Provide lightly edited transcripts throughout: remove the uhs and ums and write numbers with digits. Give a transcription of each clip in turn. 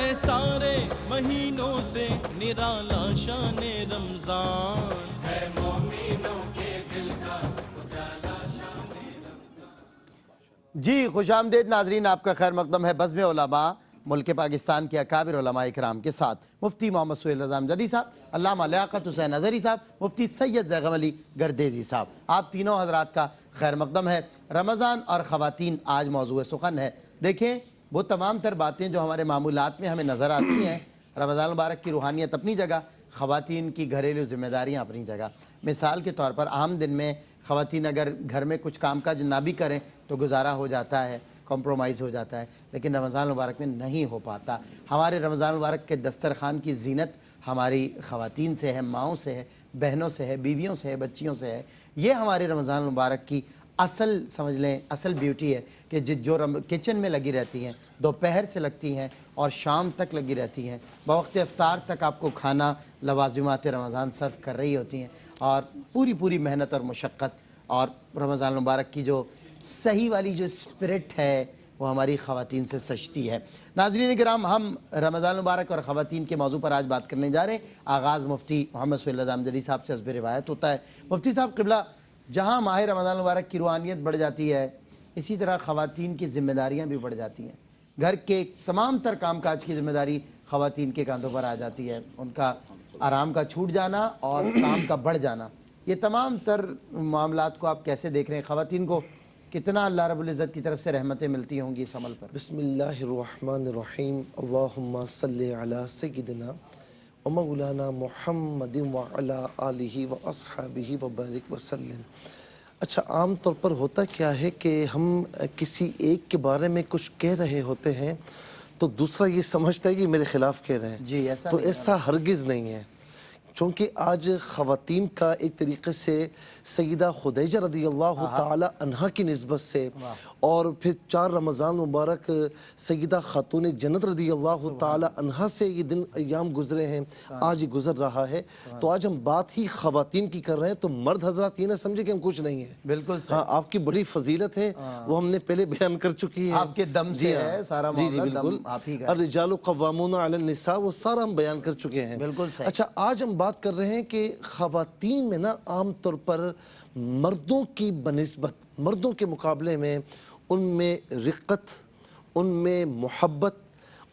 ہے سارے مہینوں سے نرالا شان رمضان، ہے مومنوں کے دل کا اجالا شان رمضان۔ جی خوش آمدید ناظرین، آپ کا خیر مقدم ہے بزم علماء ملک پاکستان کے اکابر علماء اکرام کے ساتھ مفتی محمد سہیل رضا امجدی صاحب، علامہ لیاقت حسین اظہری صاحب، مفتی سید زیغم علی گردیزی صاحب، آپ تینوں حضرات کا خیر مقدم ہے۔ رمضان اور خواتین آج موضوع سخن ہے۔ دیکھیں وہ تمام تر باتیں جو ہمارے معمولات میں ہمیں نظر آتی ہیں، رمضان مبارک کی روحانیت اپنی جگہ، خواتین کی گھریلو ذمہ داریاں اپنی جگہ۔ مثال کے طور پر عام دن میں خواتین اگر گھر میں کچھ کام کاج نہ بھی کریں تو گزارا ہو جاتا ہے، کمپرومائز ہو جاتا ہے، لیکن رمضان مبارک میں نہیں ہو پاتا۔ ہمارے رمضان مبارک کے دسترخوان کی زینت ہماری خواتین سے ہے، ماؤں سے ہے، بہنوں سے ہے، بیویوں سے ہے، بچیوں سے ہے۔ یہ ہمارے رمضان مبارک کی اصل سمجھ لیں اصل بیوٹی ہے کہ جو کچن میں لگی رہتی ہیں، دوپہر سے لگتی ہیں اور شام تک لگی رہتی ہیں، بوقت افطار تک آپ کو کھانا لوازمات رمضان سرو کر رہی ہوتی ہیں، اور پوری محنت اور مشقت اور رمضان مبارک کی جو صحیح والی جو اسپرٹ ہے وہ ہماری خواتین سے سجتی ہے۔ ناظرین کرام، ہم رمضان مبارک اور خواتین کے موضوع پر آج بات کرنے جا رہے ہیں۔ آغاز مفتی محمد سہیل رضا امجدی صاحب سے حسب روایت ہوتا ہے۔ مفتی صاحب قبلہ، جہاں ماہ رمضان مبارک کی روحانیت بڑھ جاتی ہے، اسی طرح خواتین کی ذمہ داریاں بھی بڑھ جاتی ہیں۔ گھر کے تمام تر کام کاج کی ذمہ داری خواتین کے کاندھوں پر آ جاتی ہے۔ ان کا آرام کا چھوٹ جانا اور کام کا بڑھ جانا، یہ تمام تر معاملات کو آپ کیسے دیکھ رہے ہیں؟ خواتین کو کتنا اللہ رب العزت کی طرف سے رحمتیں ملتی ہوں گی اس عمل پر؟ بسم اللہ الرحمن الرحیم، اللہم صلی علی سیدنا و مولانا محمد وعلی آلہ و اصحابہ وبارک وسلم۔ اچھا، عام طور پر ہوتا کیا ہے کہ ہم کسی ایک کے بارے میں کچھ کہہ رہے ہوتے ہیں تو دوسرا یہ سمجھتا ہے کہ میرے خلاف کہہ رہے ہیں، جی ایسا تو نہیں ایسا ہرگز نہیں ہے، چونکہ آج خواتین کا ایک طریقے سے سیدہ خدیجہ رضی اللہ تعالی عنہا کی نسبت سے، اور پھر 4 رمضان مبارک سیدہ خاتون جنت رضی اللہ تعالی عنہا سے یہ دن ایام گزرے ہیں، آج یہ گزر رہا ہے۔ تو آج ہم بات ہی خواتین کی کر رہے ہیں، تو مرد حضرات یہ نہ سمجھے کہ ہم کچھ نہیں ہیں۔ بالکل ہاں، آپ کی بڑی فضیلت ہے، وہ ہم نے پہلے بیان کر چکی ہے، آپ کے دم سے ہے سارا معاملہ، دم آپ ہی کا ہے۔ الرجال قوامون علی النساء، وہ سارا ہم بیان کر چکے ہیں۔ بالکل صحیح۔ اچھا، آج ہم بات کر رہے ہیں کہ خواتین میں نا عام طور پر مردوں کی بنسبت، مردوں کے مقابلے میں ان میں رقت، ان میں محبت،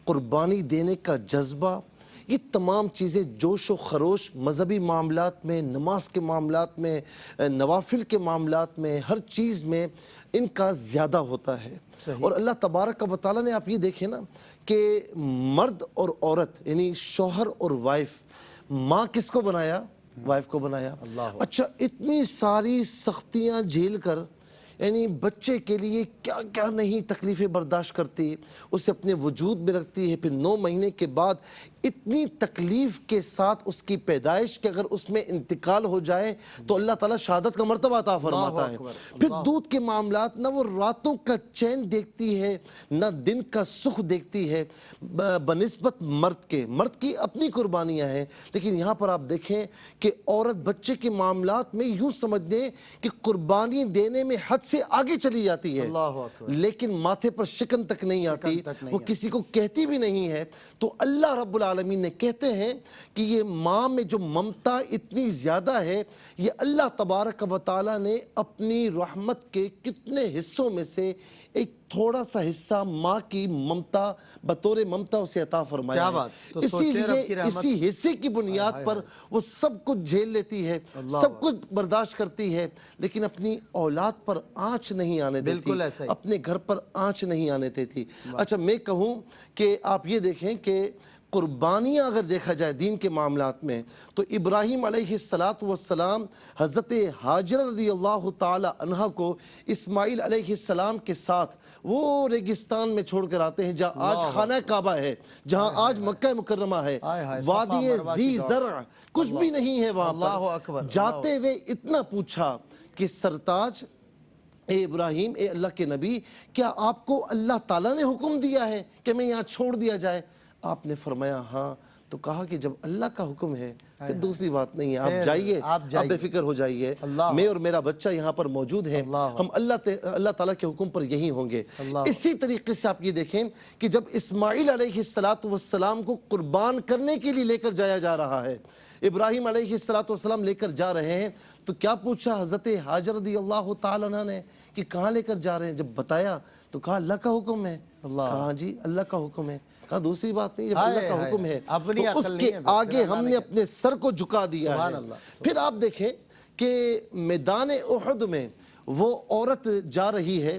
قربانی دینے کا جذبہ، یہ تمام چیزیں، جوش و خروش مذہبی معاملات میں، نماز کے معاملات میں، نوافل کے معاملات میں، ہر چیز میں ان کا زیادہ ہوتا ہے۔ اور اللہ تبارک و تعالیٰ نے، آپ یہ دیکھیں نا کہ مرد اور عورت یعنی شوہر اور وائف، ماں کس کو بنایا؟ وائف کو بنایا۔ اچھا، اتنی ساری سختیاں جھیل کر یعنی بچے کے لیے کیا کیا نہیں تکلیفیں برداشت کرتی، اسے اپنے وجود میں رکھتی ہے، پھر 9 مہینے کے بعد اتنی تکلیف کے ساتھ اس کی پیدائش کہ اگر اس میں انتقال ہو جائے تو اللہ تعالیٰ شہادت کا مرتبہ عطا فرماتا ہے۔ پھر دودھ کے معاملات، نہ وہ راتوں کا چین دیکھتی ہے نہ دن کا سکھ دیکھتی ہے بنسبت مرد کے۔ مرد کی اپنی قربانیاں ہیں، لیکن یہاں پر آپ دیکھیں کہ عورت بچے کے معاملات میں یوں سمجھ دیں کہ قربانی دینے میں حد سے آگے چلی جاتی ہے، لیکن ماتھے پر شکن تک نہیں آتی، وہ کسی کو کہتی بھی نہیں ہے۔ تو اللہ رب العالمین نے کہتے ہیں کہ یہ ماں میں جو ممتا اتنی زیادہ ہے، یہ اللہ تبارک و تعالیٰ نے اپنی رحمت کے کتنے حصوں میں سے ایک تھوڑا سا حصہ ماں کی ممتا بطور ممتا اسے عطا فرمایا ہے۔ اسی لیے اسی حصے کی بنیاد پر وہ سب کچھ جھیل لیتی ہے، سب کچھ برداشت کرتی ہے، لیکن اپنی اولاد پر آنچ نہیں آنے دیتی، اپنے گھر پر آنچ نہیں آنے دیتی۔ اچھا، میں کہوں کہ آپ یہ دیکھیں کہ قربانیاں اگر دیکھا جائے دین کے معاملات میں، تو ابراہیم علیہ السلام حضرت ہاجر رضی اللہ تعالی عنہ کو اسماعیل علیہ السلام کے ساتھ وہ ریگستان میں چھوڑ کر آتے ہیں جہاں آج خانہ کعبہ ہے، جہاں آج مکہ مکرمہ ہے، وادی ذی زرع، کچھ بھی نہیں ہے وہاں پر۔ جاتے ہوئے اتنا پوچھا کہ سرتاج، اے ابراہیم، اے اللہ کے نبی، کیا آپ کو اللہ تعالیٰ نے حکم دیا ہے کہ میں یہاں چھوڑ دیا جائے؟ آپ نے فرمایا ہاں۔ تو تو کہا کہ جب اللہ کا حکم ہے پھر دوسری بات نہیں ہے، آپ جائیے، آپ آپ بے فکر ہو جائیے، میں اور میرا بچہ یہاں پر موجود ہے، ہم اللہ تعالیٰ کے حکم پر یہی ہوں گے۔ اسی طریقے سے آپ یہ دیکھیں کہ جب اسماعیل علیہ السلام کو قربان کرنے کے لیے لے کر جایا جا رہا ہے، ابراہیم علیہ السلام لے کر جا رہے ہیں، تو کیا پوچھا حضرت حاجر رضی اللہ تعالیٰ عنہ نے کہ کہاں لے کر جا رہے ہیں؟ جب بتایا تو کہا اللہ کا حکم ہے۔ کہا جی اللہ کا حکم ہے۔ کہا دوسری بات نہیں، جب اللہ کا حکم ہے تو اس کے آگے ہم نے اپنے سر کو جھکا دیا ہے۔ پھر آپ دیکھیں کہ میدان احد میں وہ عورت جا رہی ہے،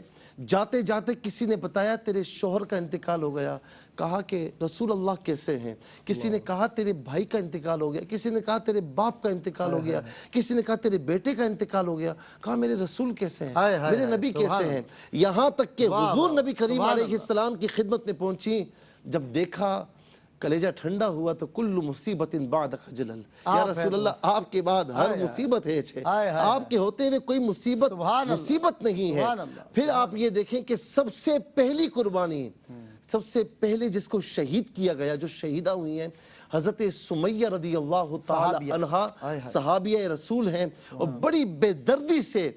جاتے جاتے کسی نے بتایا تیرے شوہر کا انتقال ہو گیا۔ کہا کہ رسول اللہ کیسے ہیں؟ کسی نے کہا تیرے بھائی کا انتقال ہو گیا، کسی نے کہا تیرے باپ کا انتقال ہو گیا، کسی نے کہا تیرے بیٹے کا انتقال ہو گیا۔ کہا میرے رسول کیسے ہیں؟ میرے نبی کیسے ہیں؟ یہاں تک کہ حضور نبی کریم علیہ السلام کی خدمت میں پہنچی، جب دیکھا کلیجہ ٹھنڈا ہوا تو کل مصیبت بعد خجلل، یا رسول اللہ آپ کے بعد ہر مصیبت ہے، آپ کے ہوتے ہوئے کوئی مصیبت نہیں ہے۔ پھر آپ یہ دیکھیں کہ سب سے پہلی قربانی، سب سے پہلے جس کو شہید کیا گیا، جو شہیدہ ہوئی ہیں، حضرت سمیہ رضی اللہ تعالی عنہا، صحابیہ رسول ہیں، اور بڑی بے دردی سے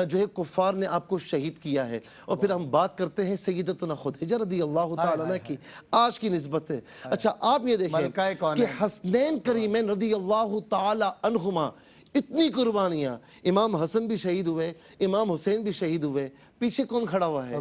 جو ہے کفار نے آپ کو شہید کیا ہے۔ اور پھر ہم بات کرتے ہیں سیدتنا خدیجہ رضی اللہ تعالی عنہ کی، آج کی نسبت ہے۔ اچھا آپ یہ دیکھیں کہ حسنین کریمین رضی اللہ تعالی عنہما، اتنی قربانیاں، امام حسن بھی شہید ہوئے، امام حسین بھی شہید ہوئے، پیچھے کون کھڑا ہوا ہے؟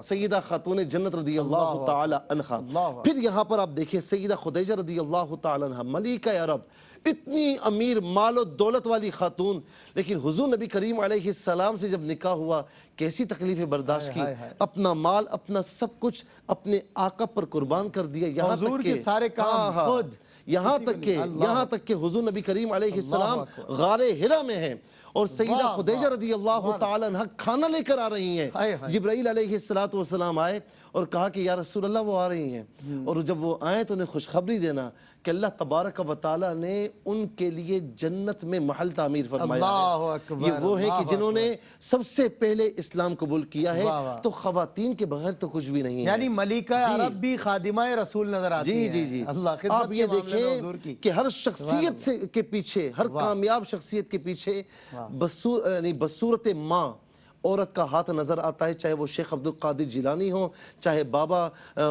سیدہ خاتون جنت رضی اللہ تعالی عنہا۔ پھر یہاں پر آپ دیکھیں سیدہ خدیجہ رضی اللہ تعالی عنہا، ملکہ عرب، اتنی امیر مال و دولت والی خاتون، لیکن حضور نبی کریم علیہ السلام سے جب نکاح ہوا کیسی تکلیفیں برداشت کی، اپنا مال اپنا سب کچھ اپنے آقا پر قربان کر دیا، یہاں تک کہ سارے کام خود، یہاں تک کہ حضور نبی کریم علیہ السلام غار ہرا میں ہیں، اور سیدہ خدیجہ رضی اللہ تعالی عنہ کھانا لے کر آ رہی ہیں۔ جبرائیل علیہ السلام آئے اور کہا کہ یا رسول اللہ وہ آ رہی ہیں، اور جب وہ آئیں تو انہیں خوشخبری دینا کہ اللہ تبارک و تعالی نے ان کے لیے جنت میں محل تعمیر فرمایا ہے۔ یہ وہ ہیں کہ جنہوں نے سب سے پہلے اسلام قبول کیا ہے، تو خواتین کے بغیر تو کچھ بھی نہیں ہے۔ یعنی ملکہ عرب بھی خادمہ رسول نظر آتی ہیں۔ جی آپ یہ دیکھیں کہ ہر شخصیت کے پیچھے، ہر کامیاب شخصیت کے پیچھے بصورت ماں عورت کا ہاتھ نظر آتا ہے، چاہے وہ شیخ عبد القادر جیلانی ہوں، چاہے بابا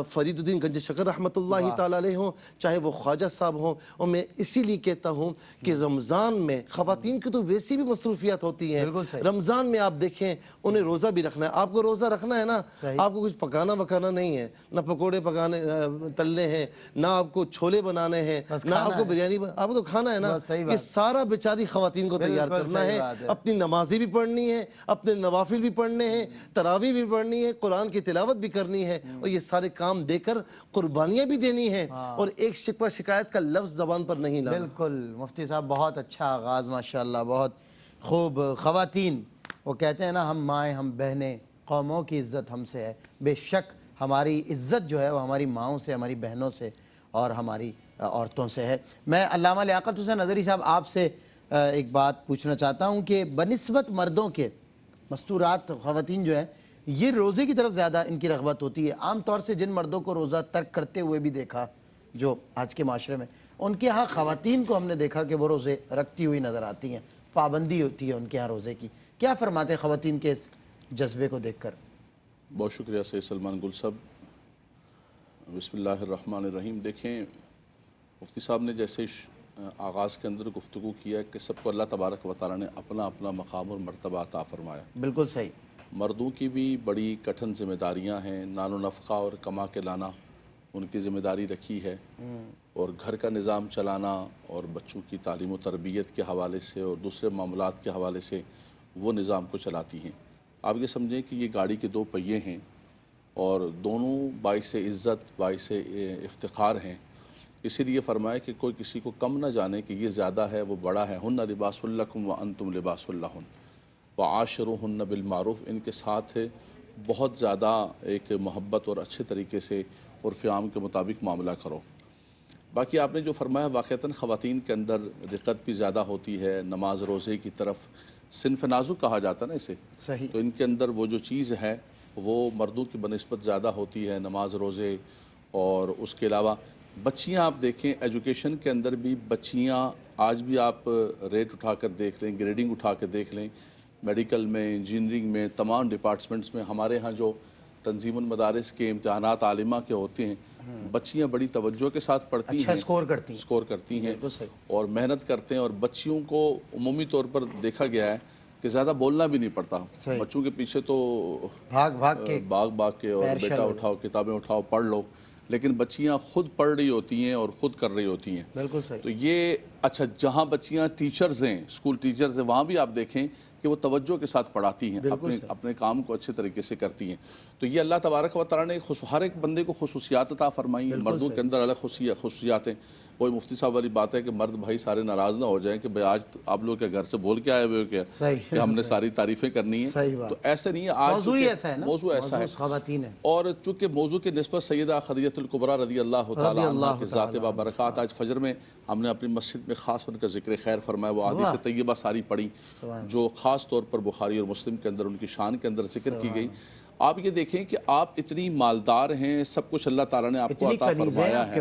فرید الدین گنج شکر رحمۃ اللہ تعالی علیہ ہوں، چاہے وہ خواجہ صاحب ہوں۔ اور میں اسی لیے کہتا ہوں کہ رمضان میں خواتین کی تو ویسی بھی مصروفیات ہوتی ہیں۔ رمضان میں آپ دیکھیں انہیں روزہ بھی رکھنا ہے، آپ کو روزہ رکھنا ہے نا، آپ کو کچھ پکانا وکانا نہیں ہے، نہ پکوڑے پکانے تلنے ہیں، نہ آپ کو چھولے بنانے ہیں، نہ آپ کو بریانی، آپ کو تو کھانا ہے نا۔ یہ سارا بیچاری خواتین کو تیار کرنا ہے، اپنی نمازیں بھی پڑھنی ہے، اپنے نوافل بھی پڑھنے ہیں، تراویح بھی پڑھنی ہے، قرآن کی تلاوت بھی کرنی ہے، اور یہ سارے کام دے کر قربانیاں بھی دینی ہیں، اور ایک شکوہ شکایت کا لفظ زبان پر نہیں لانا۔ بالکل مفتی صاحب، بہت اچھا آغاز ماشاءاللہ، بہت خوب۔ خواتین وہ کہتے ہیں نا، ہم مائیں ہم بہنیں، قوموں کی عزت ہم سے ہے۔ بے شک ہماری عزت جو ہے وہ ہماری ماؤں سے، ہماری بہنوں سے اور ہماری عورتوں سے ہے۔ میں علامہ لیاقت حسین نظری صاحب آپ سے ایک بات پوچھنا چاہتا ہوں کہ بنسبت مردوں کے مستورات خواتین جو ہیں، یہ روزے کی طرف زیادہ ان کی رغبت ہوتی ہے۔ عام طور سے جن مردوں کو روزہ ترک کرتے ہوئے بھی دیکھا جو آج کے معاشرے میں، ان کے ہاں خواتین کو ہم نے دیکھا کہ وہ روزے رکھتی ہوئی نظر آتی ہیں، پابندی ہوتی ہے ان کے ہاں روزے کی۔ کیا فرماتے ہیں خواتین کے اس جذبے کو دیکھ کر؟ بہت شکریہ سید سلمان گل صاحب۔ بسم اللہ الرحمن الرحیم۔ دیکھیں مفتی صاحب نے جیسے آغاز کے اندر گفتگو کیا کہ سب کو اللہ تبارک و تعالیٰ نے اپنا اپنا مقام اور مرتبہ عطا فرمایا۔ بالکل صحیح۔ مردوں کی بھی بڑی کٹھن ذمہ داریاں ہیں، نان و نفقہ اور کما کے لانا ان کی ذمہ داری رکھی ہے، اور گھر کا نظام چلانا اور بچوں کی تعلیم و تربیت کے حوالے سے اور دوسرے معاملات کے حوالے سے وہ نظام کو چلاتی ہیں۔ آپ یہ سمجھیں کہ یہ گاڑی کے دو پہیے ہیں، اور دونوں باعث عزت باعث افتخار ہیں۔ اسی لیے فرمایا کہ کوئی کسی کو کم نہ جانے کہ یہ زیادہ ہے وہ بڑا ہے۔ ہن لباس لکم وانتم لباس لہن وعاشروہن بالمعروف۔ ان کے ساتھ بہت زیادہ ایک محبت اور اچھے طریقے سے عرف عام کے مطابق معاملہ کرو۔ باقی آپ نے جو فرمایا واقعتاً خواتین کے اندر رقت بھی زیادہ ہوتی ہے، نماز روزے کی طرف صنف نازک کہا جاتا ہے نا اسے، صحیح۔ تو ان کے اندر وہ جو چیز ہے وہ مردوں کی بنسبت زیادہ ہوتی ہے، نماز روزے، اور اس کے علاوہ بچیاں آپ دیکھیں ایجوکیشن کے اندر بھی بچیاں آج بھی آپ ریٹ اٹھا کر دیکھ لیں، گریڈنگ اٹھا کے دیکھ لیں، میڈیکل میں، انجینئرنگ میں، تمام ڈپارٹمنٹس میں ہمارے ہاں جو تنظیم المدارس کے امتحانات عالمہ کے ہوتے ہیں، بچیاں بڑی توجہ کے ساتھ پڑھتی اچھا ہیں، اسکور کرتی ہیں ہیں اور محنت کرتے ہیں، اور بچیوں کو عمومی طور پر دیکھا گیا ہے کہ زیادہ بولنا بھی نہیں پڑتا، بچوں کے پیچھے تو بھاگ کے اور بیٹا اٹھاؤ کتابیں اٹھاؤ پڑھ لو، لیکن بچیاں خود پڑھ رہی ہوتی ہیں اور خود کر رہی ہوتی ہیں۔ بالکل صحیح۔ تو یہ اچھا جہاں بچیاں ٹیچرز ہیں، اسکول ٹیچرز ہیں، وہاں بھی آپ دیکھیں کہ وہ توجہ کے ساتھ پڑھاتی ہیں، اپنے کام کو اچھے طریقے سے کرتی ہیں۔ تو یہ اللہ تبارک و تعالیٰ نے ہر ایک بندے کو خصوصیات عطا فرمائی ہیں، مردوں کے اندر الگ خصوصیات ہیں۔ وہی مفتی صاحب والی بات ہے کہ مرد بھائی سارے ناراض نہ ہو جائیں کہ بھائی آج آپ لوگ کے گھر سے بول کے آئے ہوئے ہو کیا کہ ہم نے ساری تعریفیں کرنی ہیں، تو ایسے نہیں ہے۔ آج موضوع ایسا ہے خواتین ہے، اور چونکہ موضوع کی نسبت سیدہ خدیجہ الکبریٰ رضی اللہ تعالیٰ عنہ کے ذات با برکات، آج فجر میں ہم نے اپنی مسجد میں خاص ان کا ذکر خیر فرمایا، وہ احادیث طیبہ ساری پڑھی جو خاص طور پر بخاری اور مسلم کے اندر ان کی شان کے اندر ذکر کی گئی۔ آپ یہ دیکھیں کہ آپ اتنی مالدار ہیں، سب کچھ اللہ تعالیٰ نے آپ کو عطا فرمایا ہے،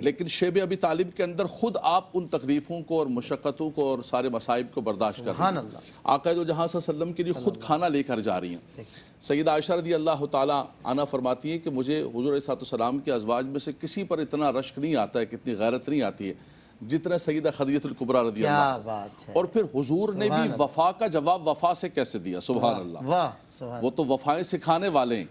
لیکن شیب ابی طالب کے اندر خود آپ ان تکلیفوں کو اور مشقتوں کو اور سارے مصائب کو برداشت کر رہی ہیں۔ آقا دو جہاں صلی اللہ علیہ وسلم کے لیے خود کھانا لے کر جا رہی ہیں۔ سیدہ عائشہ رضی اللہ تعالیٰ عنہا فرماتی ہیں کہ مجھے حضور علیہ السلام کے ازواج میں سے کسی پر اتنا رشک نہیں آتا ہے، کتنی غیرت نہیں آتی ہے جتنا سیدہ خدیجہ الکبریٰ رضی اللہ عنہا۔ اور پھر حضور نے بھی وفا کا جواب وفا سے کیسے دیا، سبحان اللہ، وہ تو وفائیں سکھانے والے ہیں۔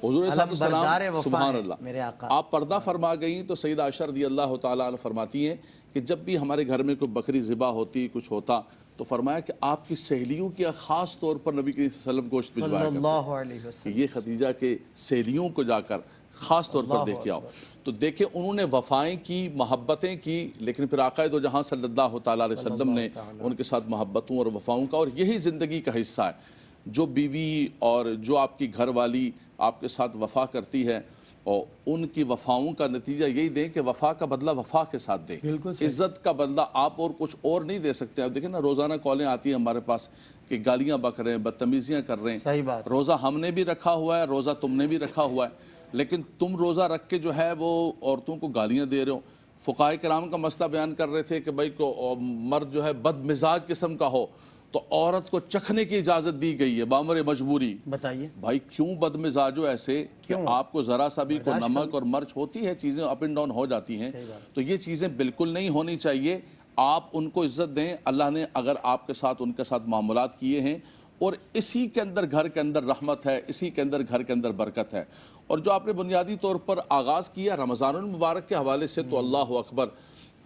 حضور صلی اللہ علیہ وسلم سبحان اللہ، آپ پردہ فرما گئیں تو سیدہ عائشہ رضی اللہ تعالیٰ عنہ فرماتی ہیں کہ جب بھی ہمارے گھر میں کوئی بکری ذبح ہوتی، کچھ ہوتا، تو فرمایا کہ آپ کی سہیلیوں کی خاص طور پر نبی کریم صلی اللہ علیہ وسلم گوشت بھجوایا کرتے کہ یہ خدیجہ کے سہیلیوں کو جا کر خاص طور پر دیکھ کے آؤ۔ تو دیکھیں انہوں نے وفائیں کی، محبتیں کی، لیکن پھر آقا دو جہاں صلی اللہ تعالیٰ علیہ وسلم نے ان کے ساتھ محبتوں اور وفاؤں کا، اور یہی زندگی کا حصہ ہے۔ جو بیوی اور جو آپ کی گھر والی آپ کے ساتھ وفا کرتی ہے، اور ان کی وفاؤں کا نتیجہ یہی دیں کہ وفا کا بدلہ وفا کے ساتھ دیں، عزت کا بدلہ آپ اور کچھ اور نہیں دے سکتے۔ آپ دیکھیں نا روزانہ کالیں آتی ہیں ہمارے پاس کہ گالیاں بک رہے ہیں، بدتمیزیاں کر رہے ہیں۔ روزہ ہم نے بھی رکھا ہوا ہے، روزہ تم نے بھی رکھا ہوا ہے، لیکن تم روزہ رکھ کے جو ہے وہ عورتوں کو گالیاں دے رہے ہو۔ فقہاء کرام کا مسئلہ بیان کر رہے تھے کہ بھائی کو مرد جو ہے بد مزاج قسم کا ہو تو عورت کو چکھنے کی اجازت دی گئی ہے بامر مجبوری۔ بتائیے بھائی کیوں بد مزاج ہو ایسے کہ آپ کو ذرا سا بھی کو نمک اور مرچ ہوتی ہے، چیزیں اپ اینڈ ڈاؤن ہو جاتی ہیں، تو یہ چیزیں بالکل نہیں ہونی چاہیے۔ آپ ان کو عزت دیں، اللہ نے اگر آپ کے ساتھ ان کے ساتھ معاملات کیے ہیں، اور اسی کے اندر گھر کے اندر رحمت ہے، اسی کے اندر گھر کے اندر برکت ہے۔ اور جو آپ نے بنیادی طور پر آغاز کیا رمضان المبارک کے حوالے سے، تو اللہ اکبر،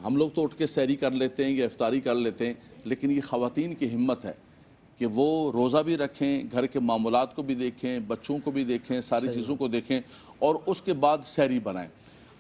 ہم لوگ تو اٹھ کے سحری کر لیتے ہیں یا افطاری کر لیتے ہیں، لیکن یہ خواتین کی ہمت ہے کہ وہ روزہ بھی رکھیں، گھر کے معاملات کو بھی دیکھیں، بچوں کو بھی دیکھیں، ساری چیزوں کو دیکھیں، اور اس کے بعد سحری بنائیں۔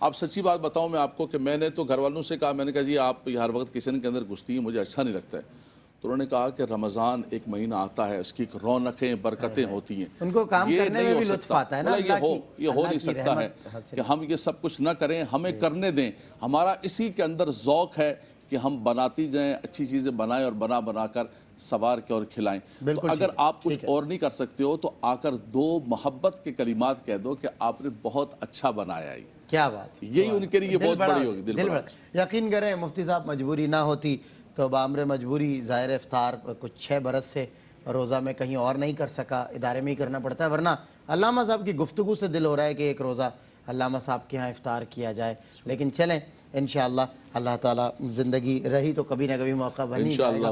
اب سچی بات بتاؤں میں آپ کو کہ میں نے تو گھر والوں سے کہا، میں نے کہا جی آپ ہر وقت کچن کے اندر گھستی ہیں، مجھے اچھا نہیں لگتا ہے۔ تو انہوں نے کہا کہ رمضان ایک مہینہ آتا ہے، اس کی رونقیں برکتیں ہوتی ہیں، ان کو کام کرنے میں بھی لطف آتا ہے نا، یہ ہو نہیں سکتا ہے کہ ہم یہ سب کچھ نہ کریں، ہمیں کرنے دیں۔ ہمارا اسی کے اندر ذوق ہے کہ ہم بناتی جائیں، اچھی چیزیں بنائیں اور بنا کر سوار کے اور کھلائیں۔ تو اگر آپ کچھ اور نہیں کر سکتے ہو تو آ کر دو محبت کے کلمات کہہ دو کہ آپ نے بہت اچھا بنایا ہے۔ کیا بات، یہی ان کے لیے بہت بڑی ہوگی، دل بڑا۔ یقین کریں مفتی صاحب مجبوری نہ ہوتی تو بامر مجبوری ظاہر افطار کچھ 6 برس سے روزہ میں کہیں اور نہیں کر سکا، ادارے میں ہی کرنا پڑتا ہے، ورنہ علامہ صاحب کی گفتگو سے دل ہو رہا ہے کہ ایک روزہ علامہ صاحب کے ہاں افطار کیا جائے۔ لیکن چلیں انشاءاللہ اللہ تعالیٰ زندگی رہی تو کبھی نہ کبھی موقع بن ہی جائے گا۔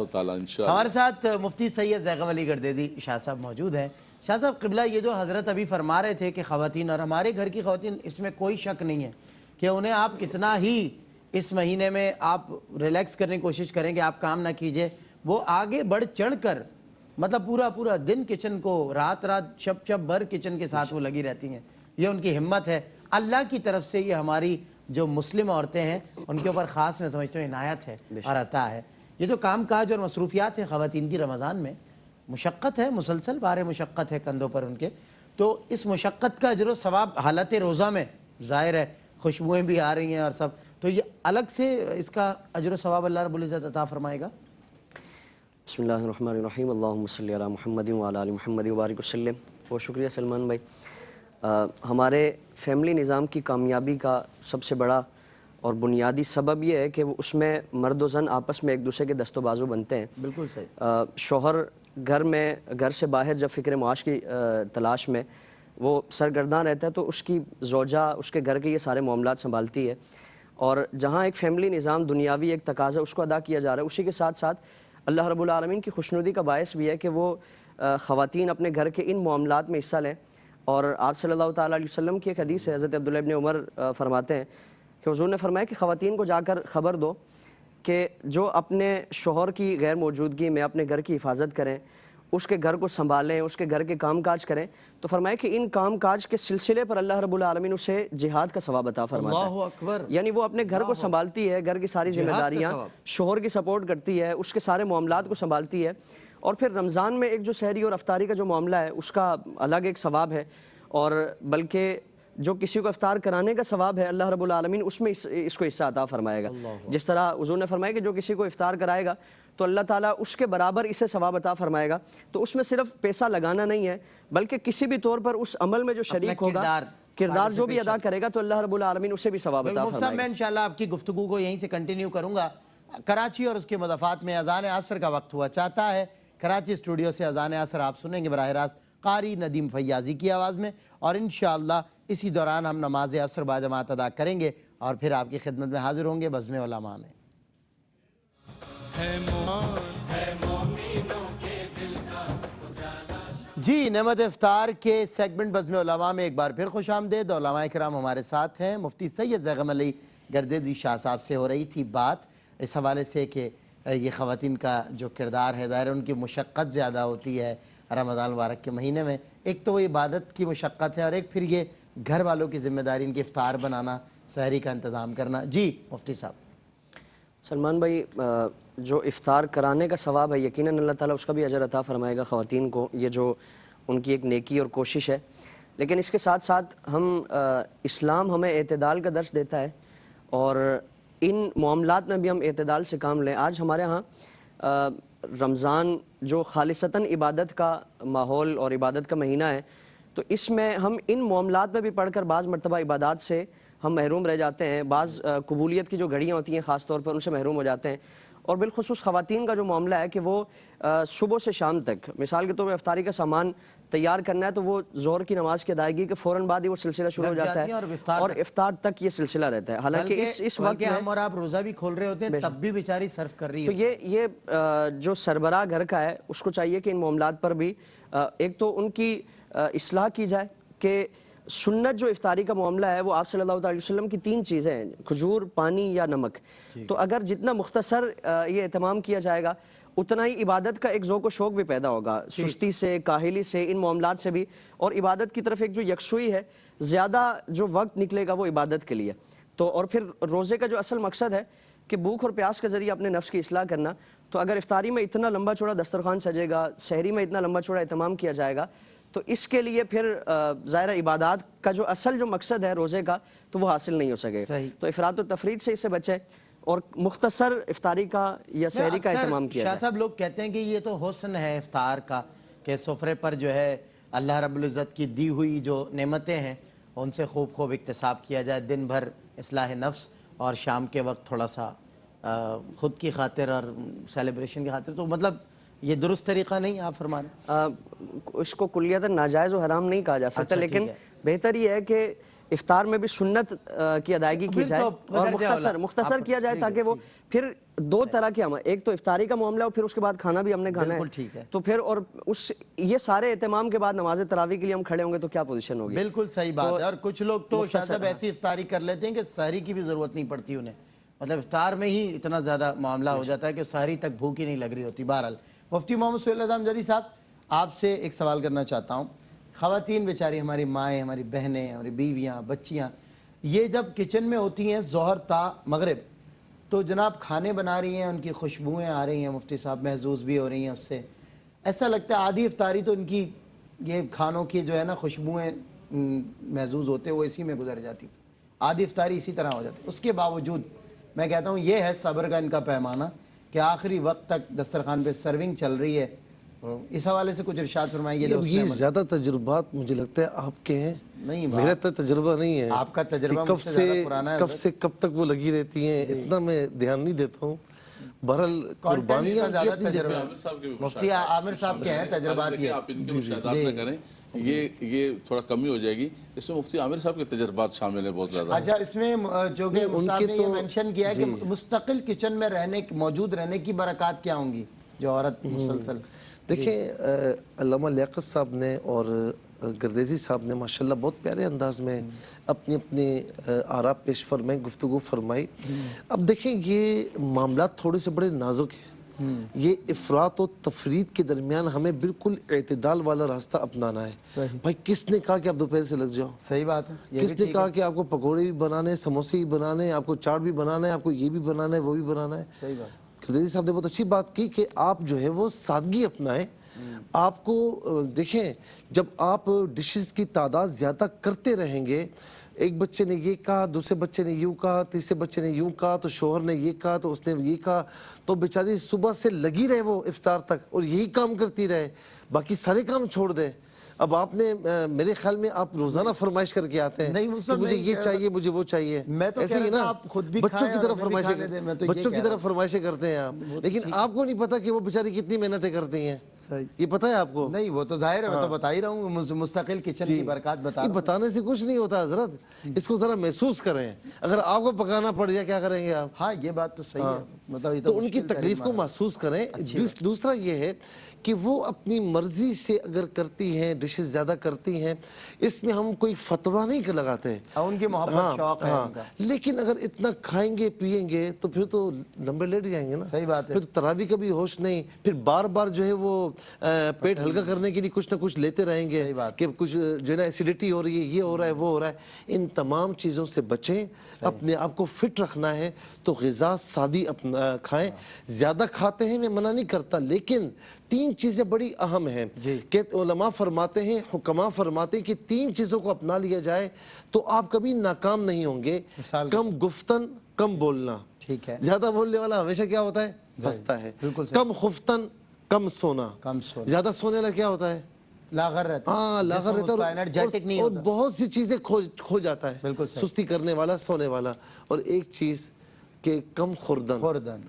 ہمارے ساتھ مفتی سید زیغم علی گردیزی شاہ صاحب موجود ہیں۔ شاہ صاحب قبلہ، یہ جو حضرت ابھی فرما رہے تھے کہ خواتین اور ہمارے گھر کی خواتین، اس میں کوئی شک نہیں ہے کہ انہیں آپ کتنا ہی اس مہینے میں آپ ریلیکس کرنے کی کوشش کریں کہ آپ کام نہ کیجئے، وہ آگے بڑھ چڑھ کر مطلب پورا دن کچن کو، رات شب بھر کچن کے ساتھ وہ لگی رہتی ہیں۔ یہ ان کی ہمت ہے، اللہ کی طرف سے یہ ہماری جو مسلم عورتیں ہیں ان کے اوپر خاص میں سمجھتا ہوں عنایت ہے اور عطا ہے۔ یہ جو کام کاج اور مصروفیات ہیں خواتین کی رمضان میں، مشقت ہے، مسلسل بار مشقت ہے کندھوں پر ان کے، تو اس مشقت کا اجر و ثواب حالت روزہ میں ظاہر ہے، خوشبوئیں بھی آ رہی ہیں اور سب، تو یہ الگ سے اس کا اجر و ثواب اللہ رب العزت عطا فرمائے گا۔ بسم اللہ الرحمن الرحیم، اللہم صلی علی محمد وعلی آل محمد وبارک وسلم۔ بہت شکریہ سلمان بھائی۔ ہمارے فیملی نظام کی کامیابی کا سب سے بڑا اور بنیادی سبب یہ ہے کہ وہ اس میں مرد و زن آپس میں ایک دوسرے کے دست و بازو بنتے ہیں. بالکل صحیح. شوہر گھر سے باہر جب فکر معاش کی تلاش میں وہ سرگرداں رہتا ہے تو اس کی زوجہ اس کے گھر کے یہ سارے معاملات سنبھالتی ہے. اور جہاں ایک فیملی نظام دنیاوی ایک تقاضا اس کو ادا کیا جا رہا ہے، اسی کے ساتھ ساتھ اللہ رب العالمین کی خوشنودی کا باعث بھی ہے کہ وہ خواتین اپنے گھر کے ان معاملات میں حصہ لیں. اور آپ صلی اللہ تعالیٰ علیہ وسلم کی ایک حدیث ہے، حضرت عبداللہ ابن عمر فرماتے ہیں کہ حضور نے فرمایا کہ خواتین کو جا کر خبر دو کہ جو اپنے شوہر کی غیر موجودگی میں اپنے گھر کی حفاظت کریں، اس کے گھر کو سنبھالیں، اس کے گھر کے کام کاج کریں، تو فرمایا کہ ان کام کاج کے سلسلے پر اللہ رب العالمین اسے جہاد کا ثواب عطا فرماتا ہے. اللہ اکبر. یعنی وہ اپنے گھر کو سنبھالتی ہے، گھر کی ساری ذمہ داریاں شوہر کی سپورٹ کرتی ہے، اس کے سارے معاملات کو سنبھالتی ہے. اور پھر رمضان میں ایک جو سحری اور افطاری کا جو معاملہ ہے اس کا الگ ایک ثواب ہے. اور بلکہ جو کسی کو افطار کرانے کا ثواب ہے اللہ رب العالمین اس میں اس کو حصہ عطا فرمائے گا. جس طرح حضور نے فرمایا کہ جو کسی کو افطار کرائے گا تو اللہ تعالیٰ اس کے برابر اسے ثواب عطا فرمائے گا. تو اس میں صرف پیسہ لگانا نہیں ہے بلکہ کسی بھی طور پر اس عمل میں جو شریک ہوگا، کردار جو بھی ادا کرے گا تو اللہ رب العالمین اسے بھی ثواب عطا مفتی صاحب فرمائے میں گا. انشاءاللہ آپ کی گفتگو کو یہیں سے کنٹینیو کروں گا. کراچی اور اس کے مضافات میں اذان عصر کا وقت ہوا چاہتا ہے. کراچی اسٹوڈیو سے اذان عصر آپ سنیں گے براہ راست قاری ندیم فیاضی کی آواز میں، اور انشاءاللہ اسی دوران ہم نماز عصر باجماعت ادا کریں گے اور پھر آپ کی خدمت میں حاضر ہوں گے بزم علماء میں. جی نعمت افطار کے سیگمنٹ بزم علماء میں ایک بار پھر خوش آمدید. علماء کرام ہمارے ساتھ ہیں. مفتی سید زیغم علی گردیزی شاہ صاحب سے ہو رہی تھی بات اس حوالے سے کہ یہ خواتین کا جو کردار ہے ظاہر ان کی مشقت زیادہ ہوتی ہے رمضان المبارک کے مہینے میں. ایک تو وہ عبادت کی مشقت ہے اور ایک پھر یہ گھر والوں کی ذمہ داری ان کی افطار بنانا، سحری کا انتظام کرنا. جی مفتی صاحب. سلمان بھائی، جو افطار کرانے کا ثواب ہے یقیناً اللہ تعالیٰ اس کا بھی اجر عطا فرمائے گا خواتین کو، یہ جو ان کی ایک نیکی اور کوشش ہے. لیکن اس کے ساتھ ساتھ اسلام ہمیں اعتدال کا درس دیتا ہے اور ان معاملات میں بھی ہم اعتدال سے کام لیں. آج ہمارے ہاں رمضان جو خالصتاً عبادت کا ماحول اور عبادت کا مہینہ ہے، تو اس میں ہم ان معاملات میں بھی پڑھ کر بعض مرتبہ عبادات سے ہم محروم رہ جاتے ہیں. بعض قبولیت کی جو گھڑیاں ہوتی ہیں خاص طور پر ان سے محروم ہو جاتے ہیں. اور بالخصوص خواتین کا جو معاملہ ہے کہ وہ صبح سے شام تک مثال کے طور پر افطاری کا سامان تیار کرنا ہے تو وہ ظہر کی نماز کی ادائیگی کے فوراً بعد ہی وہ سلسلہ شروع ہو جاتا ہے اور افطار تک یہ سلسلہ رہتا ہے. حالانکہ اس وقت ہم اور آپ روزہ بھی کھول رہے ہوتے ہیں تب بھی بیچاری صرف کر رہی تو ہے. یہ جو سربراہ گھر کا ہے اس کو چاہیے کہ ان معاملات پر بھی ایک تو ان کی اصلاح کی جائے کہ سنت جو افطاری کا معاملہ ہے وہ آپ صلی اللہ علیہ وسلم کی 3 چیزیں ہیں، کھجور، پانی یا نمک. تو اگر جتنا مختصر یہ اہتمام کیا جائے گا اتنا ہی عبادت کا ایک ذوق و شوق بھی پیدا ہوگا، سستی سے، کاہلی سے، ان معاملات سے بھی. اور عبادت کی طرف ایک جو یکسوئی ہے، زیادہ جو وقت نکلے گا وہ عبادت کے لیے. تو اور پھر روزے کا جو اصل مقصد ہے کہ بھوک اور پیاس کے ذریعے اپنے نفس کی اصلاح کرنا. تو اگر افطاری میں اتنا لمبا چوڑا دسترخوان سجے گا، سحری میں اتنا لمبا چوڑا اہتمام کیا جائے گا تو اس کے لیے پھر ظاہر عبادات کا جو اصل جو مقصد ہے روزے کا تو وہ حاصل نہیں ہو سکے. تو افراط و تفریط سے اس سے بچے اور مختصر افطاری کا یا سحری کا اہتمام کیا شاہ جائے. صاحب لوگ کہتے ہیں کہ یہ تو حسن ہے افطار کا کہ سفرے پر جو ہے اللہ رب العزت کی دی ہوئی جو نعمتیں ہیں ان سے خوب خوب اکتساب کیا جائے، دن بھر اصلاح نفس اور شام کے وقت تھوڑا سا خود کی خاطر اور سیلیبریشن کی خاطر. تو مطلب یہ درست طریقہ نہیں آپ فرما رہے؟ اس کو کلیتاً ناجائز و حرام نہیں کہا جا سکتا، لیکن بہتر یہ ہے کہ افطار میں بھی سنت کی ادائیگی کی جائے اور مختصر کیا جائے تاکہ وہ پھر 2 طرح کے عمل، ایک تو افطاری کا معاملہ اور پھر اس کے بعد کھانا بھی ہم نے کھانا ہے تو پھر اور یہ سارے اہتمام کے بعد نماز تراویح کے لیے ہم کھڑے ہوں گے تو کیا پوزیشن ہوگی. بالکل صحیح بات ہے. اور کچھ لوگ تو شاہ صاحب ایسی افطاری کر لیتے ہیں کہ سحری کی بھی ضرورت نہیں پڑتی انہیں، مطلب افطار میں ہی اتنا زیادہ معاملہ ہو جاتا ہے کہ سحری تک بھوک ہی نہیں لگ رہی ہوتی. بہرحال مفتی محمد سہیل اعظم جدید صاحب آپ سے ایک سوال کرنا چاہتا ہوں. خواتین بیچاری ہماری مائیں، ہماری بہنیں، ہماری بیویاں، بچیاں، یہ جب کچن میں ہوتی ہیں ظہر تا مغرب تو جناب کھانے بنا رہی ہیں، ان کی خوشبوئیں آ رہی ہیں مفتی صاحب، محظوظ بھی ہو رہی ہیں اس سے. ایسا لگتا ہے آدھی افطاری تو ان کی یہ کھانوں کی جو ہے نا خوشبوئیں محظوظ ہوتے وہ اسی میں گزر جاتی، آدھی افطاری اسی طرح ہو جاتی. اس کے باوجود میں کہتا ہوں یہ ہے صبر کا ان کا پیمانہ کہ آخری وقت تک دسترخوان پہ سرونگ چل رہی ہے اس حوالے سے کچھ ارشاد فرمائیے یہ زیادہ تجربات مجھے لگتا ہے آپ کے ہیں، نہیں میرا تو تجربہ نہیں ہے، آپ کا تجربہ کہ مجھ سے زیادہ پرانا ہے کب سے کب تک وہ لگی رہتی ہیں، اتنا میں دھیان نہیں دیتا ہوں۔ بہرحال قربانیاں زیادہ اپنی تجربہ عامر صاحب کے بھی مفتی عامر صاحب کے ہیں تجربات یہ آپ ان کے مشاہدات نہ کریں، یہ تھوڑا کمی ہو جائے گی، اس میں مفتی عامر صاحب کے تجربات شامل ہیں بہت زیادہ۔ اچھا اس میں جو کہ صاحب نے یہ مینشن کیا ہے کہ مستقل کچن میں موجود رہنے کی برکات کیا ہوں گی جو عورت مسلسل؟ دیکھیں علامہ لیاقت صاحب نے اور گردیزی صاحب نے ماشاءاللہ بہت پیارے انداز میں اپنی آراء پیش فرمائی، گفتگو فرمائی۔ اب دیکھیں یہ معاملات تھوڑے سے بڑے نازک ہیں، یہ افراط و تفرید کے درمیان ہمیں بالکل اعتدال والا راستہ اپنانا ہے۔ بھائی کس نے کہا کہ آپ دوپہر سے لگ جاؤ؟ صحیح بات ہے۔ کس نے کہا کہ آپ کو پکوڑے بھی بنانے، سموسے بھی بنانے، آپ کو چاٹ بھی بنانا ہے، آپ کو یہ بھی بنانا ہے، وہ بھی بنانا ہے؟ صحیح بات۔ گردیزی صاحب نے بہت اچھی بات کی کہ آپ جو ہے وہ سادگی اپنائیں۔ آپ کو دیکھیں جب آپ ڈشز کی تعداد زیادہ کرتے رہیں گے، ایک بچے نے یہ کہا، دوسرے بچے نے یوں کہا، تیسرے بچے نے یوں کہا، تو شوہر نے یہ کہا، تو اس نے یہ کہا، تو بیچاری صبح سے لگی رہے وہ افطار تک اور یہی کام کرتی رہے، باقی سارے کام چھوڑ دے۔ اب آپ نے میرے خیال میں آپ روزانہ فرمائش کر کے آتے ہیں کہ مجھے یہ چاہیے، مجھے وہ چاہیے، ایسے ہی نا بچوں کی طرف فرمائشیں کرتے ہیں آپ، لیکن آپ کو نہیں پتا کہ وہ بیچاری کتنی محنتیں کرتی ہیں، یہ پتہ ہے آپ کو؟ نہیں وہ تو ظاہر ہے، میں تو بتا ہی رہا ہوں، مستقل کچن کی برکات بتا رہا ہوں۔ بتانے سے کچھ نہیں ہوتا حضرت، اس کو ذرا محسوس کریں، اگر آپ کو پکانا پڑ جائے کیا کریں گے آپ؟ ہاں یہ بات تو صحیح ہے، مطلب تو ان کی تکلیف کو محسوس کریں۔ دوسرا یہ ہے کہ وہ اپنی مرضی سے اگر کرتی ہیں، ڈشز زیادہ کرتی ہیں، اس میں ہم کوئی فتویٰ نہیں لگاتے، ان کی محبت شوق ہے ان کا، لیکن اگر اتنا کھائیں گے پیئیں گے تو پھر تو لمبے لیٹ جائیں گے نا۔ صحیح بات ہے۔ پھر تراویح کا بھی ہوش نہیں، پھر بار بار جو ہے وہ پیٹ ہلکا کرنے کے لیے کچھ نہ کچھ لیتے رہیں گے کہ کچھ جو ہے نا ایسیڈیٹی ہو رہی ہے، یہ ہو رہا ہے، وہ ہو رہا ہے۔ ان تمام چیزوں سے بچیں، اپنے آپ کو فٹ رکھنا ہے تو غذا سادی کھائیں۔ زیادہ کھاتے ہیں میں منع نہیں کرتا، لیکن 3 چیزیں بڑی اہم ہیں کہ علماء فرماتے ہیں، حکماء فرماتے ہیں کہ 3 چیزوں کو اپنا لیا جائے تو آپ کبھی ناکام نہیں ہوں گے۔ کم گفتن، کم بولنا، ٹھیک ہے، زیادہ بولنے والا ہمیشہ کیا ہوتا ہے؟ پھنستا ہے۔ کم خفتن، کم سونا، زیادہ سونے والا کیا ہوتا ہے؟ لاغر رہتا ہے، ہاں لاغر رہتا ہے اور بہت سی چیزیں کھو جاتا ہے، سستی کرنے والا، سونے والا۔ اور ایک چیز کہ کم خوردن،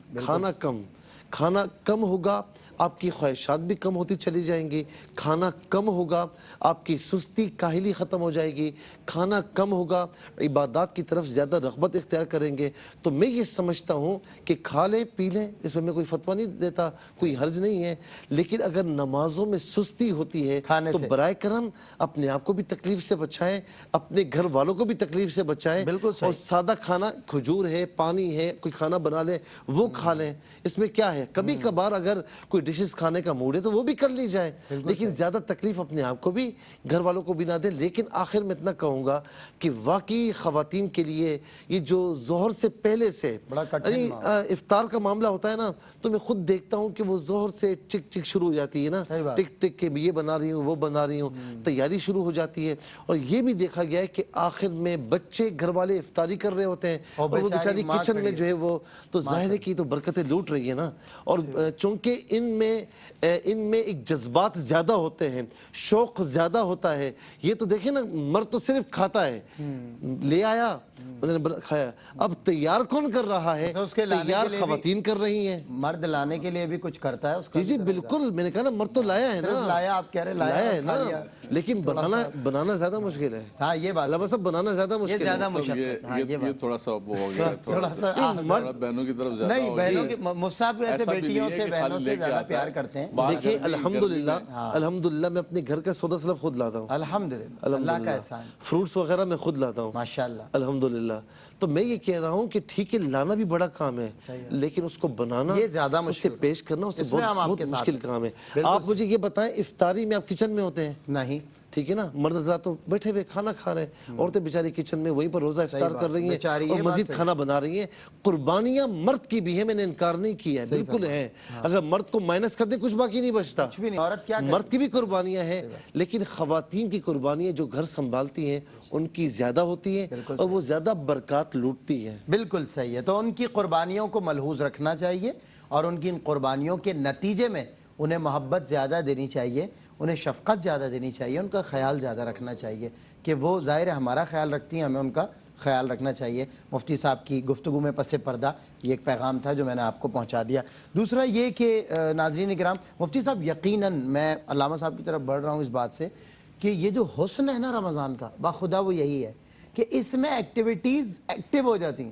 کھانا کم ہوگا، آپ کی خواہشات بھی کم ہوتی چلی جائیں گی، کھانا کم ہوگا، آپ کی سستی کاہلی ختم ہو جائے گی، کھانا کم ہوگا، عبادات کی طرف زیادہ رغبت اختیار کریں گے۔ تو میں یہ سمجھتا ہوں کہ کھا لیں پی لیں، اس میں کوئی فتویٰ نہیں دیتا، کوئی حرج نہیں ہے، لیکن اگر نمازوں میں سستی ہوتی ہے تو برائے کرم اپنے آپ کو بھی تکلیف سے بچائیں، اپنے گھر والوں کو بھی تکلیف سے بچائیں، اور سادہ کھانا، کھجور ہے، پانی ہے، کوئی کھانا بنا لیں وہ کھا لیں۔ اس میں کیا ہے، کبھی کبھار اگر کوئی ڈشز کھانے کا موڈ ہے تو وہ بھی کر لی جائے، لیکن زیادہ تکلیف اپنے آپ کو بھی گھر والوں کو بھی نہ دیں۔ لیکن آخر میں اتنا کہوں گا کہ واقعی خواتین کے لیے یہ جو ظہر سے پہلے سے افطار کا معاملہ ہوتا ہے نا، تو میں خود دیکھتا ہوں کہ وہ ظہر سے ٹک ٹک شروع ہو جاتی ہے نا، ٹک ٹک کے یہ بنا رہی ہوں، وہ بنا رہی ہوں، تیاری شروع ہو جاتی ہے۔ اور یہ بھی دیکھا گیا ہے کہ آخر میں بچے گھر والے افطاری کر رہے ہوتے ہیں اور وہ بیچاری کچن میں جو ہے وہ تو ظاہر ہے کہ تو برکتیں لوٹ رہی ہے نا۔ اور چونکہ ان میں ایک جذبات زیادہ ہوتے ہیں، شوق زیادہ ہوتا ہے۔ یہ تو دیکھیں نا، مرد تو صرف کھاتا ہے، لے آیا انہوں نے کھایا، اب تیار کون کر رہا ہے؟ تیار خواتین کر رہی ہیں۔ مرد لانے کے لیے بھی کچھ کرتا ہے اس کا؟ جی بالکل، میں نے کہا نا مرد تو لایا ہے نا، لایا، آپ کہہ رہے لایا ہے نا، لیکن بنانا زیادہ مشکل ہے۔ ہاں یہ بات علامہ صاحب بنانا زیادہ مشکل ہے، یہ تھوڑا سا وہ ہو گیا، تھوڑا سا بہنوں کی طرف زیادہ نہیں، بہنوں کی مصعب ایسے بیٹیوں سے بہنوں سے زیادہ پیار کرتے ہیں۔ دیکھیں الحمدللہ میں اپنے گھر کا سودا سلف خود لاتا ہوں، الحمدللہ، اللہ کا احسان، فروٹس وغیرہ میں خود لاتا ہوں ماشاءاللہ، الحمدللہ۔ تو میں یہ کہہ رہا ہوں کہ ٹھیک ہے لانا بھی بڑا کام ہے، لیکن اس کو بنانا، یہ زیادہ اس سے پیش کرنا، اس سے بہت مشکل کام ہے۔ آپ مجھے یہ بتائیں، افطاری میں آپ کچن میں ہوتے ہیں؟ نہیں، ٹھیک ہے نا، مرد حضرات تو بیٹھے ہوئے کھانا کھا رہے ہیں، عورتیں بیچاری کچن میں وہیں پر روزہ افطار کر رہی ہیں اور مزید کھانا بنا رہی ہیں۔ قربانیاں مرد کی بھی ہیں، میں نے انکار نہیں کیا ہے، بالکل ہیں۔ اگر مرد کو مائنس کر دیں کچھ باقی نہیں بچتا، مرد کی بھی قربانیاں ہیں، لیکن خواتین کی قربانیاں جو گھر سنبھالتی ہیں ان کی زیادہ ہوتی ہیں اور وہ زیادہ برکات لوٹتی ہیں۔ بالکل صحیح ہے، تو ان کی قربانیوں کو ملحوظ رکھنا چاہیے اور ان کی ان قربانیوں کے نتیجے میں انہیں محبت زیادہ دینی چاہیے, انہیں شفقت زیادہ دینی چاہیے, ان کا خیال زیادہ رکھنا چاہیے کہ وہ ظاہر ہے ہمارا خیال رکھتی ہیں, ہمیں ان کا خیال رکھنا چاہیے. مفتی صاحب کی گفتگو میں پس پردہ یہ ایک پیغام تھا جو میں نے آپ کو پہنچا دیا. دوسرا یہ کہ ناظرین کرام, مفتی صاحب یقیناً میں علامہ صاحب کی طرف بڑھ رہا ہوں اس بات سے کہ یہ جو حسن ہے نا رمضان کا, باخدا وہ یہی ہے کہ اس میں ایکٹیویٹیز ایکٹیو ہو جاتی ہیں,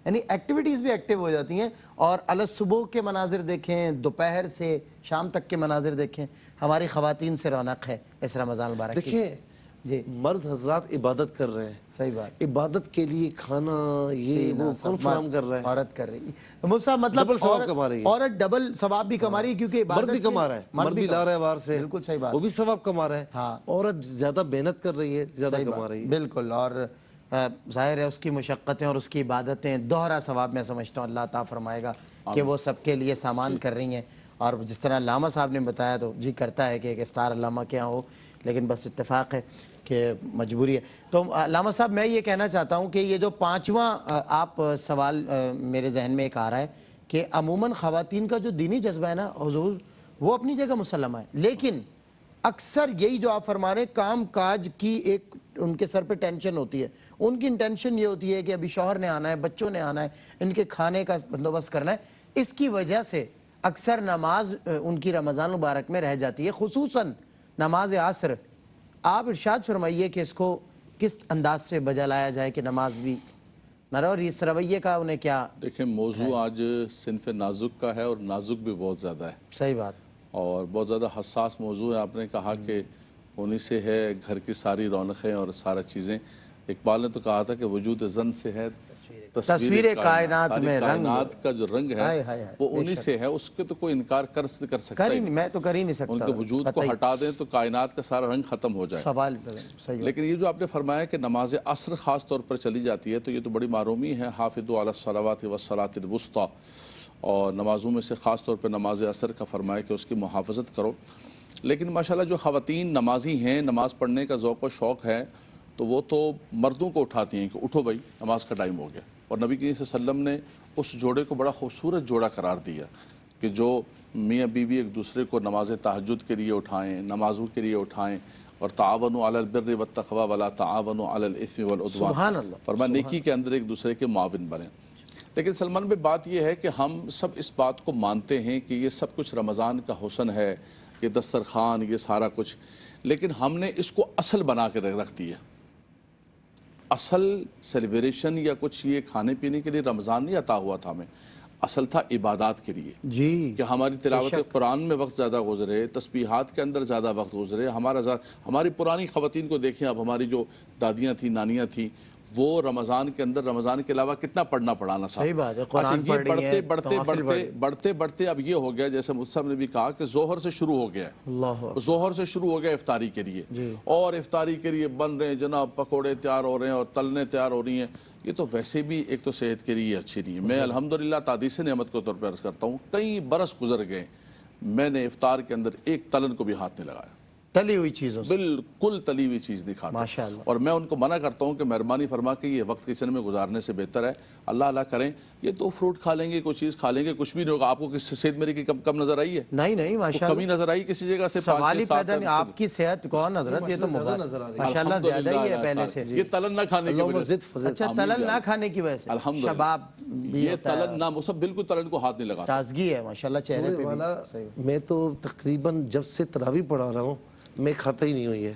یعنی ایکٹیویٹیز بھی ایکٹیو ہو جاتی ہیں. اور صبح کے مناظر دیکھیں, دوپہر سے شام تک کے مناظر دیکھیں, ہماری خواتین سے رونق ہے اس رمضان مبارک کی. دیکھیں جی مرد حضرات عبادت کر رہے ہیں, صحیح بات, عبادت کے لیے کھانا یہ وہ کون فراہم کر رہا ہے؟ عورت کر رہی ہے مصعب, مطلب ڈبل ثواب کما رہی ہے, عورت ڈبل ثواب بھی کما رہی ہے کیونکہ مرد بھی کما رہا ہے, مرد بھی لا رہا ہے باہر سے, بالکل صحیح بات, وہ بھی ثواب کما رہا ہے. ہاں عورت زیادہ محنت کر رہی ہے, زیادہ کما رہی ہے. بالکل, اور ظاہر ہے اس کی مشقتیں اور اس کی عبادتیں دوہرا ثواب میں سمجھتا ہوں اللہ عطا فرمائے گا کہ وہ سب کے لیے سامان کر رہی ہیں. اور جس طرح علامہ صاحب نے بتایا تو جی کرتا ہے کہ ایک افطار علامہ کے یہاں ہو, لیکن بس اتفاق ہے کہ مجبوری ہے. تو علامہ صاحب میں یہ کہنا چاہتا ہوں کہ یہ جو 5واں آپ سوال میرے ذہن میں ایک آ رہا ہے کہ عموماً خواتین کا جو دینی جذبہ ہے نا حضور وہ اپنی جگہ مسلمہ ہے, لیکن اکثر یہی جو آپ فرما رہے ہیں کام کاج کی ایک ان کے سر پہ ٹینشن ہوتی ہے, ان کی انٹینشن یہ ہوتی ہے کہ ابھی شوہر نے آنا ہے, بچوں نے آنا ہے, ان کے کھانے کا بندوبست کرنا ہے. اس کی وجہ سے اکثر نماز ان کی رمضان مبارک میں رہ جاتی ہے, خصوصاً نماز عصر. آپ ارشاد فرمائیے کہ اس کو کس انداز سے بجا لایا جائے کہ نماز بھی نہ رہے, اور اس رویے کا انہیں کیا؟ دیکھیں موضوع آج صنف نازک کا ہے اور نازک بھی بہت زیادہ ہے, صحیح بات, اور بہت زیادہ حساس موضوع ہے. آپ نے کہا کہ انہی سے ہے گھر کی ساری رونقیں اور سارا چیزیں. اقبال نے تو کہا تھا کہ وجود زن سے ہے تصویر کائنات ساری میں رنگ, کائنات کا جو رنگ ہے وہ انہی سے ہے, اس کے تو کوئی انکار کر سکتا ہی نہیں. میں تو کر ہی نہیں سکتا, ان کے وجود کو ہٹا دیں تو کائنات کا سارا رنگ ختم ہو جائے. سوال صحیح. لیکن یہ جو آپ نے فرمایا کہ نماز عصر خاص طور پر چلی جاتی ہے تو یہ تو بڑی معرومی ہے, حافظوا علی الصلوات والصلاۃ الوسطی, اور نمازوں میں سے خاص طور پر نماز عصر کا فرمایا کہ اس کی محافظت کرو. لیکن ماشاءاللہ جو خواتین نمازی ہیں, نماز پڑھنے کا ذوق و شوق ہے, تو وہ تو مردوں کو اٹھاتی ہیں کہ اٹھو بھائی نماز کا ٹائم ہو گیا. اور نبی کریم صلی اللہ علیہ وسلم نے اس جوڑے کو بڑا خوبصورت جوڑا قرار دیا کہ جو میاں بیوی ایک دوسرے کو نماز تہجد کے لیے اٹھائیں, نمازوں کے لیے اٹھائیں, اور تعاونوا علی البر والتقوی ولا تعاونوا علی الاثم والعدوان, سبحان اللہ, فرمایا نیکی کے اندر ایک دوسرے کے معاون بنیں. لیکن سلمان بھائی بات یہ ہے کہ ہم سب اس بات کو مانتے ہیں کہ یہ سب کچھ رمضان کا حسن ہے, یہ دسترخوان, یہ سارا کچھ, لیکن ہم نے اس کو اصل بنا کے رکھ دیا. اصل سیلیبریشن یا کچھ یہ کھانے پینے کے لیے رمضان نہیں عطا ہوا تھا ہمیں, اصل تھا عبادات کے لیے جی, کہ ہماری تلاوت قرآن میں وقت زیادہ گزرے, تسبیحات کے اندر زیادہ وقت گزرے. ہماری پرانی خواتین کو دیکھیں, اب ہماری جو دادیاں تھیں, نانیاں تھیں, وہ رمضان کے اندر رمضان کے علاوہ کتنا پڑھنا پڑھانا تھا. صحیح بات ہے, قرآن یہ بڑھتے اب یہ ہو گیا جیسے مصعب نے بھی کہا کہ ظہر سے شروع ہو گیا ہے, ظہر سے شروع ہو گیا افطاری کے لیے, اور افطاری کے لیے بن رہے ہیں جناب پکوڑے تیار ہو رہے ہیں اور تلنے تیار ہو رہی ہیں. یہ تو ویسے بھی ایک تو صحت کے لیے اچھی نہیں ہے. میں الحمدللہ تعدیث نعمت کے طور پر عرض کرتا ہوں, کئی برس گزر گئے میں نے افطار کے اندر ایک تلن کو بھی ہاتھ نہیں لگایا, تلی ہوئی چیزوں سے, بالکل تلی ہوئی چیز نہیں کھاتا. ماشاءاللہ. اور میں ان کو منع کرتا ہوں کہ مہربانی فرما کے یہ وقت کچن میں گزارنے سے بہتر ہے اللہ اللہ کریں. یہ تو فروٹ کھا لیں گے, کوئی چیز کھا لیں گے, کچھ بھی نہیں ہوگا. آپ کو کس صحت میری کی کم نظر آئی ہے؟ نہیں ماشاءاللہ, کمی نظر آئی کسی جگہ سے؟ سوال ہی پیدا نہیں. آپ کی صحت کون حضرت, یہ تو ماشاءاللہ زیادہ ہی ہے پہلے سے. یہ تلن نہ کھانے کی وجہ سے, اچھا تلن نہ کھانے کی وجہ سے, الحمدللہ شباب یہ تلن نہ, مصعب بالکل تلن کو ہاتھ نہیں لگاتا. تازگی ہے ماشاءاللہ چہرے پہ بھی. میں تو تقریباً جب سے تراویح پڑھا رہا ہوں میں کھاتا ہی نہیں ہوں, یہ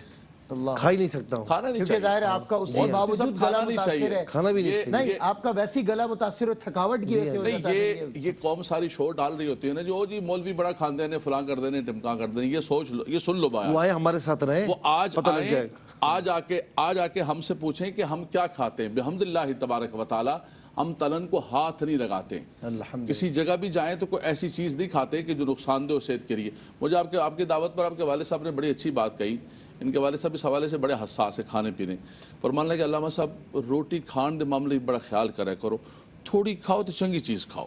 کھا ہی نہیں سکتا ہوں. کھانا نہیں کیونکہ ظاہر ہے آپ کا اس کے باوجود گلا متاثر ہے, کھانا بھی نہیں آپ کا ویسی گلا متاثر ہے تھکاوٹ کی وجہ سے. نہیں یہ قوم ساری شور ڈال رہی ہوتی ہے نا, جو جی مولوی بڑا کھاندے ہیں, فلاں کر دینے, ٹمکاں کر دینے. یہ سوچ لو, یہ سن لو بھائی, وہ آئے ہمارے ساتھ رہے, وہ آج آ کے ہم سے پوچھیں کہ ہم کیا کھاتے ہیں. بحمداللہ تبارک و تعالی ہم تلن کو ہاتھ نہیں لگاتے. کسی جگہ بھی جائیں تو کوئی ایسی چیز نہیں کھاتے کہ جو نقصان دہ ہو صحت کے لیے. مجھے آپ کی دعوت پر آپ کے والد صاحب نے بڑی اچھی بات کہی. ان کے والد صاحب اس حوالے سے بڑے حساس ہے کھانے پینے. فرمانے لگے علامہ صاحب روٹی کھان دے معاملے بڑا خیال کرے کرو, تھوڑی کھاؤ تو چنگی چیز کھاؤ,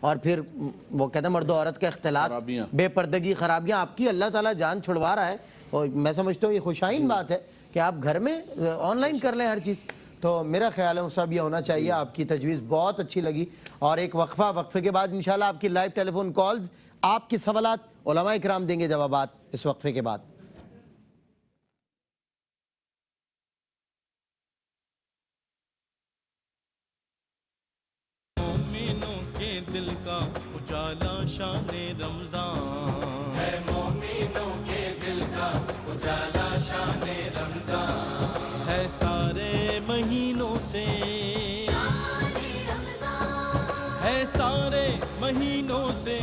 اور پھر وہ کہتے ہیں مرد و عورت کا اختلاط, خرابیاں. بے پردگی, خرابیاں آپ کی اللہ تعالیٰ جان چھڑوا رہا ہے. اور میں سمجھتا ہوں یہ خوشائن بات ہے کہ آپ گھر میں آن لائن کر لیں ہر چیز. تو میرا خیال ہے سب یہ ہونا چاہیے. آپ کی تجویز بہت اچھی لگی. اور ایک وقفے کے بعد انشاءاللہ آپ کی لائیو ٹیلی فون کالز, آپ کے سوالات, علماء اکرام دیں گے جوابات اس وقفے کے بعد. مومنوں کے دل کا اجالا شان رمضان ہے, مومنوں کے دل کا اجالا شان رمضان ہے, سارے مہینوں سے ہے, سارے مہینوں سے